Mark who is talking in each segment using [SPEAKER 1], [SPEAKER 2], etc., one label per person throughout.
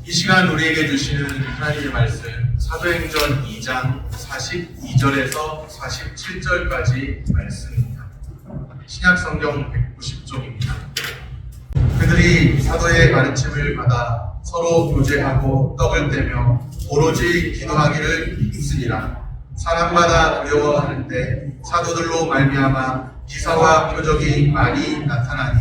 [SPEAKER 1] 이 시간 우리에게 주시는 하나님의 말씀 사도행전 2장 42절에서 47절까지 말씀입니다. 신약성경 190쪽입니다. 그들이 사도의 가르침을 받아 서로 교제하고 떡을 떼며 오로지 기도하기를 힘쓰니라. 사람마다 두려워하는데 사도들로 말미암아 기사와 표적이 많이 나타나니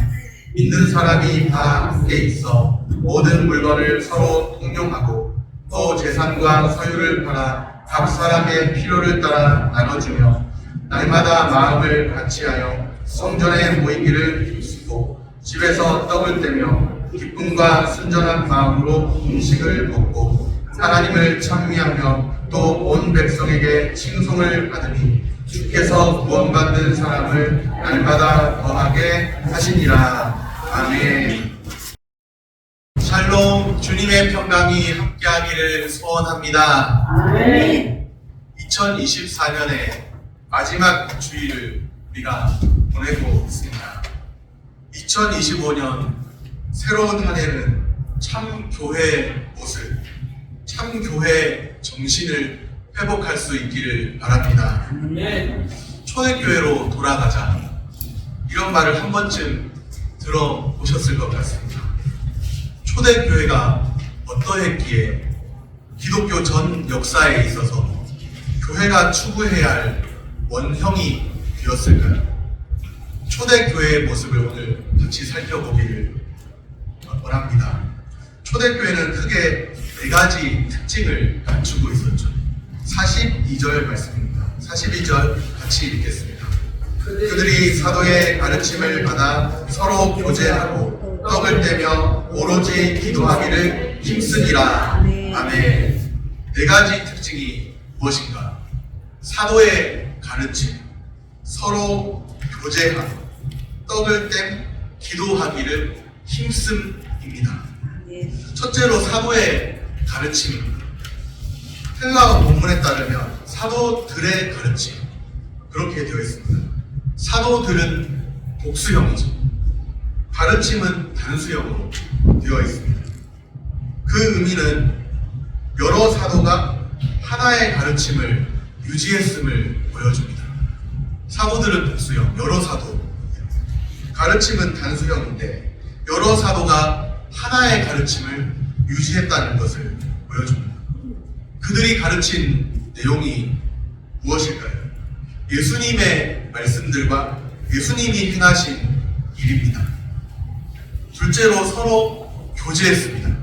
[SPEAKER 1] 믿는 사람이 다 함께 있어 모든 물건을 서로 통용하고 또 재산과 소유를 팔아 각 사람의 필요를 따라 나눠주며 날마다 마음을 같이하여 성전에 모이기를 힘쓰고 집에서 떡을 떼며 기쁨과 순전한 마음으로 음식을 먹고 하나님을 찬미하며 또 온 백성에게 칭송을 받으니 주께서 구원받는 사람을 날마다 더하게 하시니라. 아멘. 샬롬, 주님의 평강이 함께하기를 소원합니다.
[SPEAKER 2] 아멘.
[SPEAKER 1] 2024년의 마지막 주일을 우리가 보내고 있습니다. 2025년 새로운 한 해는 참 교회의 모습, 참 교회의 정신을 회복할 수 있기를 바랍니다. 초대교회로 돌아가자, 이런 말을 한 번쯤 들어보셨을 것 같습니다. 초대교회가 어떠했기에 기독교 전 역사에 있어서 교회가 추구해야 할 원형이 되었을까요? 초대교회의 모습을 오늘 같이 살펴보기를 원합니다. 초대교회는 크게 4가지 특징을 갖추고 있었죠. 42절 말씀입니다. 42절 같이 읽겠습니다. 그들이 사도의 가르침을 받아 서로 교제하고 떡을 떼며 오로지 기도하기를 힘쓰니라. 아멘. 4가지 특징이 무엇인가? 사도의 가르침, 서로 교제하고 떡을 뗀 기도하기를 힘씀입니다. 첫째로 사도의 가르침입니다. 헬라어 본문에 따르면 사도들의 가르침, 그렇게 되어 있습니다. 사도들은 복수형이죠. 가르침은 단수형으로 되어 있습니다. 그 의미는 여러 사도가 하나의 가르침을 유지했음을 보여줍니다. 사도들은 복수형, 여러 사도. 가르침은 단수형인데 여러 사도가 하나의 가르침을 유지했다는 것을 보여줍니다. 그들이 가르친 내용이 무엇일까요? 예수님의 말씀들과 예수님이 행하신 일입니다. 둘째로 서로 교제했습니다.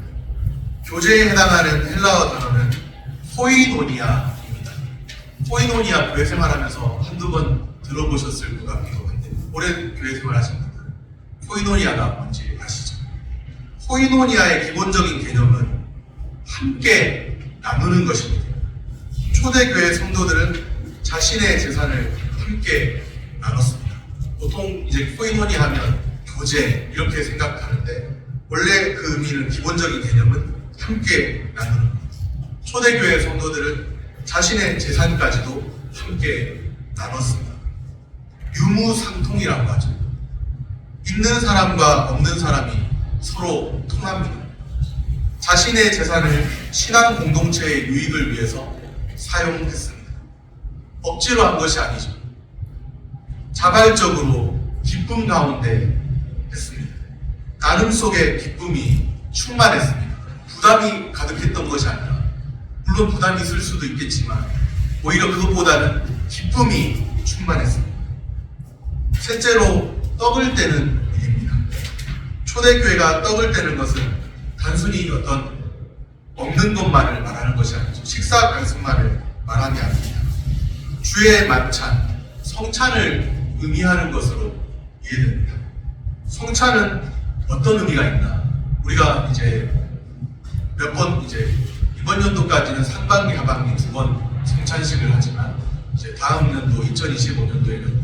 [SPEAKER 1] 교제에 해당하는 헬라어 단어는 코이노니아입니다. 코이노니아 교회 생활하면서 한두 번 들어보셨을 것 같기도 한데 오랜 교회 생활하신 분들 코이노니아가 뭔지 아시죠? 코이노니아의 기본적인 개념은 함께 나누는 것입니다. 초대교회 성도들은 자신의 재산을 함께 나눴습니다. 보통 이제 코이노니 하면 교제 이렇게 생각하는데 원래 그 의미는 기본적인 개념은 함께 나누는 것. 초대교회 성도들은 자신의 재산까지도 함께 나눴습니다. 유무상통이라고 하죠. 있는 사람과 없는 사람이 서로 통합니다. 자신의 재산을 신앙 공동체의 유익을 위해서 사용했습니다. 억지로 한 것이 아니죠. 자발적으로 기쁨 가운데 했습니다. 나눔 속에 기쁨이 충만했습니다. 부담이 가득했던 것이 아니라, 물론 부담이 있을 수도 있겠지만 오히려 그것보다는 기쁨이 충만했습니다. 셋째로 떡을 떼는 일입니다. 초대교회가 떡을 떼는 것은 단순히 어떤 먹는 것만을 말하는 것이 아니죠. 식사 단순만을 말하는 게 아닙니다. 주의 만찬, 성찬을 의미하는 것으로 이해됩니다. 성찬은 어떤 의미가 있나? 우리가 이제 몇 번 이번 연도까지는 상반기, 하반기 2번 성찬식을 하지만 이제 다음 연도 2025년도에는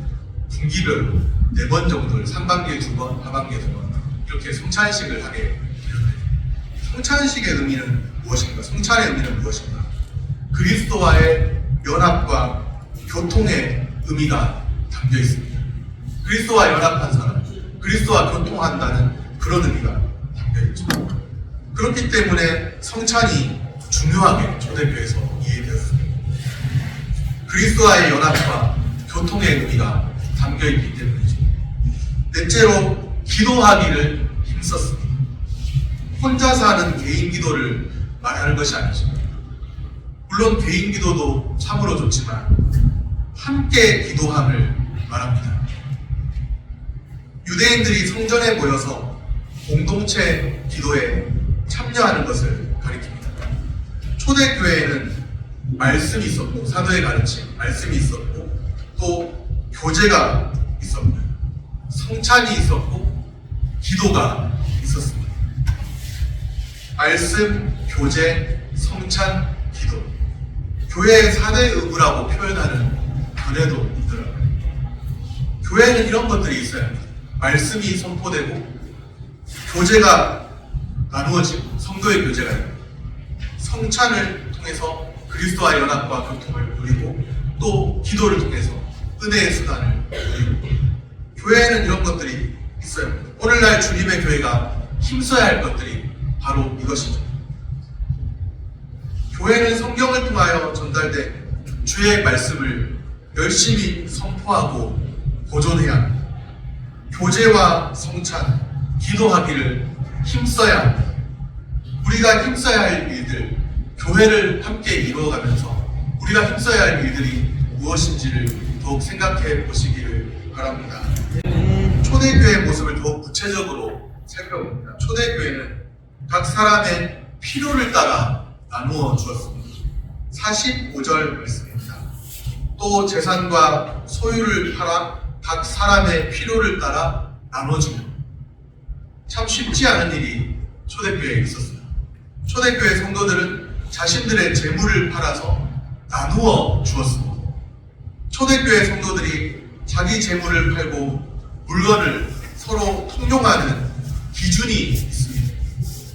[SPEAKER 1] 분기별로 4번 정도를 상반기에 2번, 하반기에 2번 이렇게 성찬식을 하게 되는데 성찬식의 의미는 무엇인가? 성찬의 의미는 무엇인가? 그리스도와의 연합과 교통의 의미가 담겨 있습니다. 그리스도와 연합한 사람, 그리스도와 교통한다는 그런 의미가 담겨 있죠. 그렇기 때문에 성찬이 중요하게 초대교회에서 이해되었습니다. 그리스도와의 연합과 교통의 의미가 담겨있기 때문이죠. 넷째로 기도하기를 힘썼습니다. 혼자서 하는 개인 기도를 말하는 것이 아니죠. 물론 개인 기도도 참으로 좋지만 함께 기도함을 말합니다. 유대인들이 성전에 모여서 공동체 기도에 참여하는 것을 가리킵니다. 초대교회에는 말씀이 있었고, 사도의 가르침, 말씀이 있었고, 또 교제가 있었고, 성찬이 있었고, 기도가 있었습니다. 말씀, 교제, 성찬, 기도. 교회의 4대 의무라고 표현하는 견해도 있더라고요. 교회는 이런 것들이 있어야 합니다. 말씀이 선포되고, 교제가 나누어지고, 성도의 교제가 있고, 성찬을 통해서 그리스도와 연합과 교통을 누리고, 또 기도를 통해서 은혜의 수단을 누리고, 교회에는 이런 것들이 있어야 합니다. 오늘날 주님의 교회가 힘써야 할 것들이 바로 이것이죠. 교회는 성경을 통하여 전달된 주의 말씀을 열심히 선포하고 보존해야 합니다. 교제와 성찬, 기도하기를 힘써야 합니다. 우리가 힘써야 할 일들, 교회를 함께 이루어가면서 우리가 힘써야 할 일들이 무엇인지를 더욱 생각해 보시기를 바랍니다. 초대교회의 모습을 더욱 구체적으로 살펴봅니다. 초대교회는 각 사람의 필요를 따라 나누어 주었습니다. 45절 말씀입니다. 또 재산과 소유를 팔아 각 사람의 필요를 따라 나눠주며. 참 쉽지 않은 일이 초대교회에 있었어요. 초대교회 성도들은 자신들의 재물을 팔아서 나누어 주었습니다. 초대교회 성도들이 자기 재물을 팔고 물건을 서로 통용하는 기준이 있습니다.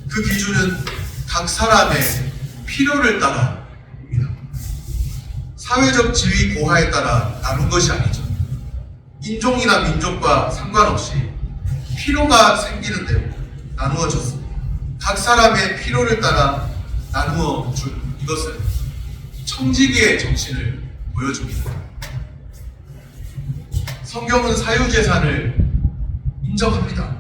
[SPEAKER 1] 그 기준은 각 사람의 필요를 따라입니다. 사회적 지위 고하에 따라 나눈 것이 아니죠. 인종이나 민족과 상관없이 필요가 생기는 대로 나누어 줬습니다. 각 사람의 필요를 따라 나누어 준 이것은 청지기의 정신을 보여줍니다. 성경은 사유재산을 인정합니다.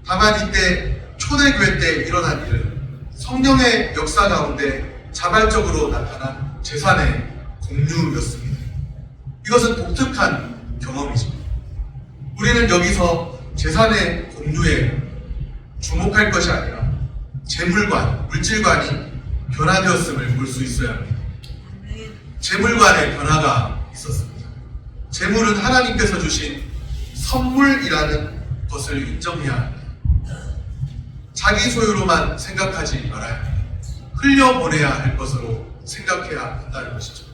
[SPEAKER 1] 다만 이때 초대교회 때 일어난 일은 성령의 역사 가운데 자발적으로 나타난 재산의 공유였습니다. 이것은 독특한 경험이죠. 우리는 여기서 재산의 공유에 주목할 것이 아니라 재물관, 물질관이 변화되었음을 볼 수 있어야 합니다. 재물관의 변화가 있었습니다. 재물은 하나님께서 주신 선물이라는 것을 인정해야 합니다. 자기 소유로만 생각하지 말아야 합니다. 흘려보내야 할 것으로 생각해야 한다는 것이죠.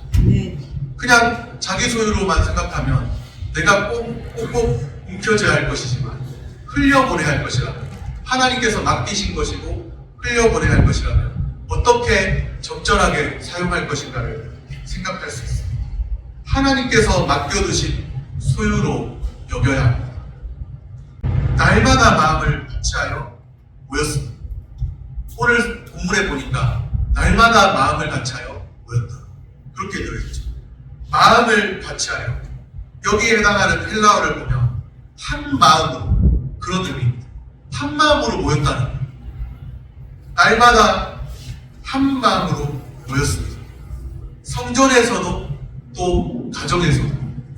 [SPEAKER 1] 그냥 자기 소유로만 생각하면 내가 꼭꼭 움켜져야 할 것이지만 흘려보내야 할 것이라면, 하나님께서 맡기신 것이고 흘려보내야 할 것이라면 어떻게 적절하게 사용할 것인가를 생각할 수 있습니다. 하나님께서 맡겨두신 소유로 여겨야 합니다. 날마다 마음을 같이하여 모였습니다. 오늘 본문에 보니까 날마다 마음을 같이하여 모였다. 그렇게 되어 있죠. 마음을 같이하여. 여기에 해당하는 헬라어를 보면 한 마음으로, 그런 의미입니다. 한 마음으로 모였다는 거예요. 날마다 한 마음으로 모였습니다. 성전에서도 또 가정에서도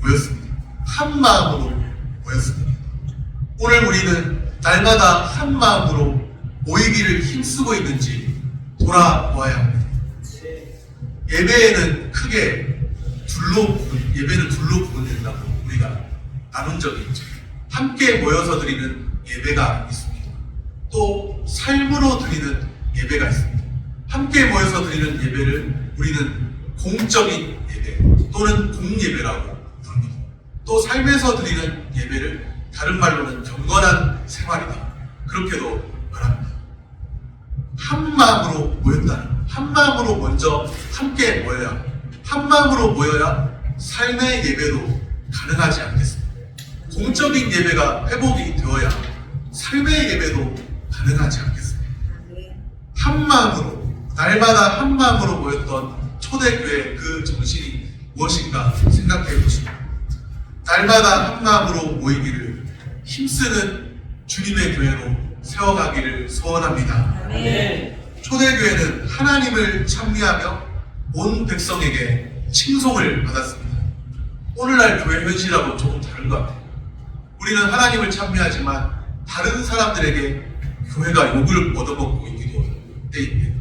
[SPEAKER 1] 모였습니다. 한 마음으로 모였습니다. 오늘 우리는 날마다 한 마음으로 모이기를 힘쓰고 있는지 돌아보아야 합니다. 예배는 둘로 구분된다고 우리가 나눈 적이 있죠. 함께 모여서 드리는 예배가 있습니다. 또 삶으로 드리는 예배가 있습니다. 함께 모여서 드리는 예배를 우리는 공적인 예배 또는 공예배라고 부릅니다. 또 삶에서 드리는 예배를 다른 말로는 경건한 생활이다, 그렇게도 말합니다. 한 마음으로 모였다는, 한 마음으로 먼저 함께 모여야, 한 마음으로 모여야 삶의 예배도 가능하지 않겠습니까? 공적인 예배가 회복이 되어야 삶의 예배도 가능하지 않겠습니까? 한 마음으로, 날마다 한 마음으로 모였던 초대교회 그 정신이 무엇인가 생각해 보십시오. 날마다 한 마음으로 모이기를 힘쓰는 주님의 교회로 세워가기를 소원합니다.
[SPEAKER 2] 아멘.
[SPEAKER 1] 초대교회는 하나님을 찬미하며 온 백성에게 칭송을 받았습니다. 오늘날 교회 현실하고 조금 다른 것 같아요. 우리는 하나님을 찬미하지만 다른 사람들에게 교회가 욕을 얻어먹고 있기도 때입니다.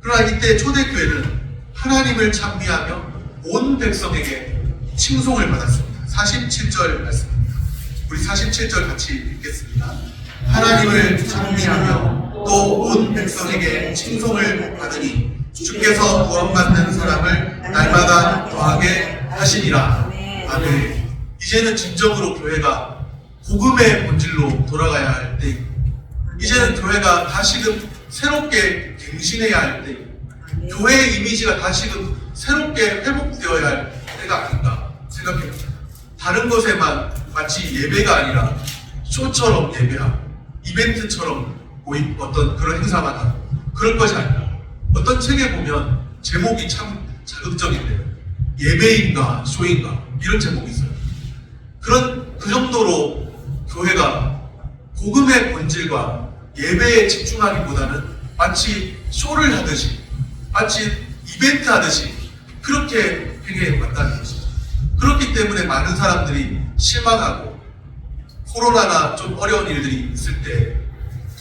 [SPEAKER 1] 그러나 이때 초대교회는 하나님을 찬미하며 온 백성에게 칭송을 받았습니다. 47절 말씀입니다. 우리 47절 같이 읽겠습니다. 하나님을 찬미하며 또 온 백성에게 칭송을 받으니 주께서 구원받는 사람을 날마다 더하게 하시니라. 아멘. 이제는 진정으로 교회가 복음의 본질로 돌아가야 할 때입니다. 이제는 교회가 다시금 새롭게 갱신해야 할 때입니다. 교회의 이미지가 다시금 새롭게 회복되어야 할 때가 아닌가 생각합니다. 다른 것에만 마치 예배가 아니라 쇼처럼 예배하고 이벤트처럼 어떤 그런 행사만 하고 그럴 것이 아니라 어떤 책에 보면 제목이 참 자극적인데요. 예배인가 쇼인가 이런 제목이 있어요. 그 정도로 교회가 복음의 본질과 예배에 집중하기보다는 마치 쇼를 하듯이 마치 이벤트 하듯이 그렇게 행해 왔다는 것이죠. 그렇기 때문에 많은 사람들이 실망하고 코로나나 좀 어려운 일들이 있을 때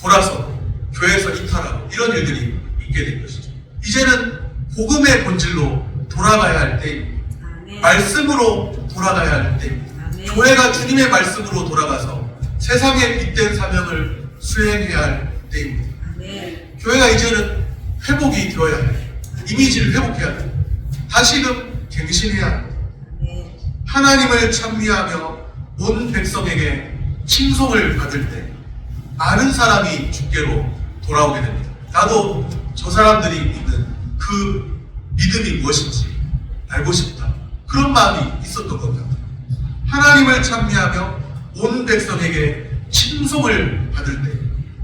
[SPEAKER 1] 돌아서 교회에서 이탈하고 이런 일들이 있게 된 것이죠. 이제는 복음의 본질로 돌아가야 할 때입니다. 말씀으로 돌아가야 할 때입니다. 교회가 주님의 말씀으로 돌아가서 세상에 빗댄 사명을 수행해야 할 때입니다. 교회가 이제는 회복이 되어야 해요. 이미지를 회복해야 돼요. 다시금 갱신해야 해요. 하나님을 찬미하며 온 백성에게 칭송을 받을 때 많은 사람이 주께로 돌아오게 됩니다. 나도 저 사람들이 믿는 그 믿음이 무엇인지 알고 싶다. 그런 마음이 있었던 것 같아요. 하나님을 찬미하며 온 백성에게 칭송을 받을 때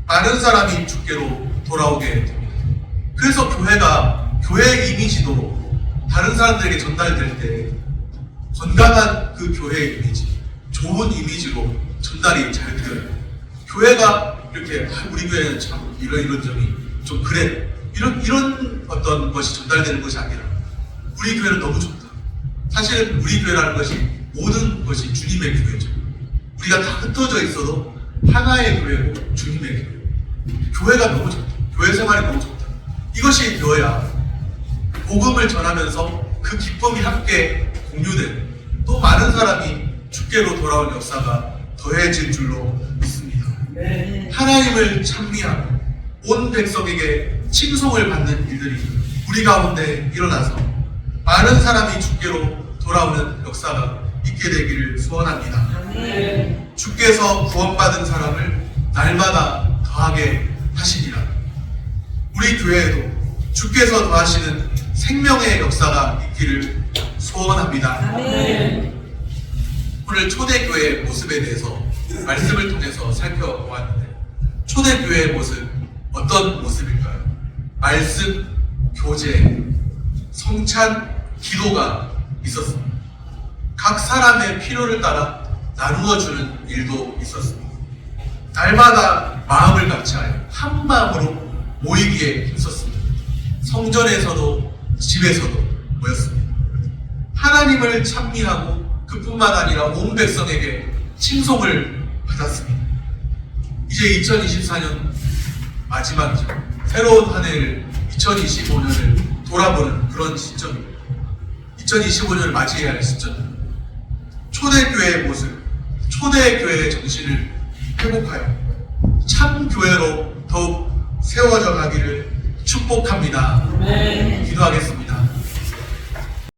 [SPEAKER 1] 많은 사람이 주께로 돌아오게 됩니다. 그래서 교회의 이미지도 다른 사람들에게 전달될 때 건강한 그 교회의 이미지, 좋은 이미지로 전달이 잘 되어요. 교회가 이렇게 우리 교회는 참 이런 점이 좀 그래 이런 어떤 것이 전달되는 것이 아니라 우리 교회는 너무 좋다. 사실은 우리 교회라는 것이 모든 것이 주님의 교회죠. 우리가 다 흩어져 있어도 하나의 교회고 주님의 교회. 교회가 너무 좋다. 교회 생활이 너무 좋다. 이것이 되어야 복음을 전하면서 그 기쁨이 함께 공유되는 또 많은 사람이 주께로 돌아온 역사가 더해질 줄로 믿습니다. 하나님을 찬미하고 온 백성에게 칭송을 받는 일들이 우리 가운데 일어나서 많은 사람이 주께로 돌아오는 역사가 있게 되기를 소원합니다. 주께서 구원받은 사람을 날마다 더하게 하시니라. 우리 교회에도 주께서 더하시는 생명의 역사가 있기를 소원합니다. 오늘 초대교회의 모습에 대해서 말씀을 통해서 살펴보았는데 초대교회의 모습 어떤 모습일까요? 말씀, 교제, 성찬, 기도가 있었습니다. 각 사람의 필요를 따라 나누어주는 일도 있었습니다. 날마다 마음을 같이하여 한 마음으로 모이기에 힘썼습니다. 성전에서도 집에서도 모였습니다. 하나님을 찬미하고 그뿐만 아니라 온 백성에게 칭송을 받았습니다. 이제 2024년 마지막이죠. 새로운 한 해를 2025년을 돌아보는 그런 시점입니다. 2025년을 맞이해야 할 시점입니다. 초대교회의 모습, 초대교회의 정신을 회복하여 참 교회로 더욱 세워져 가기를 축복합니다. 기도하겠습니다.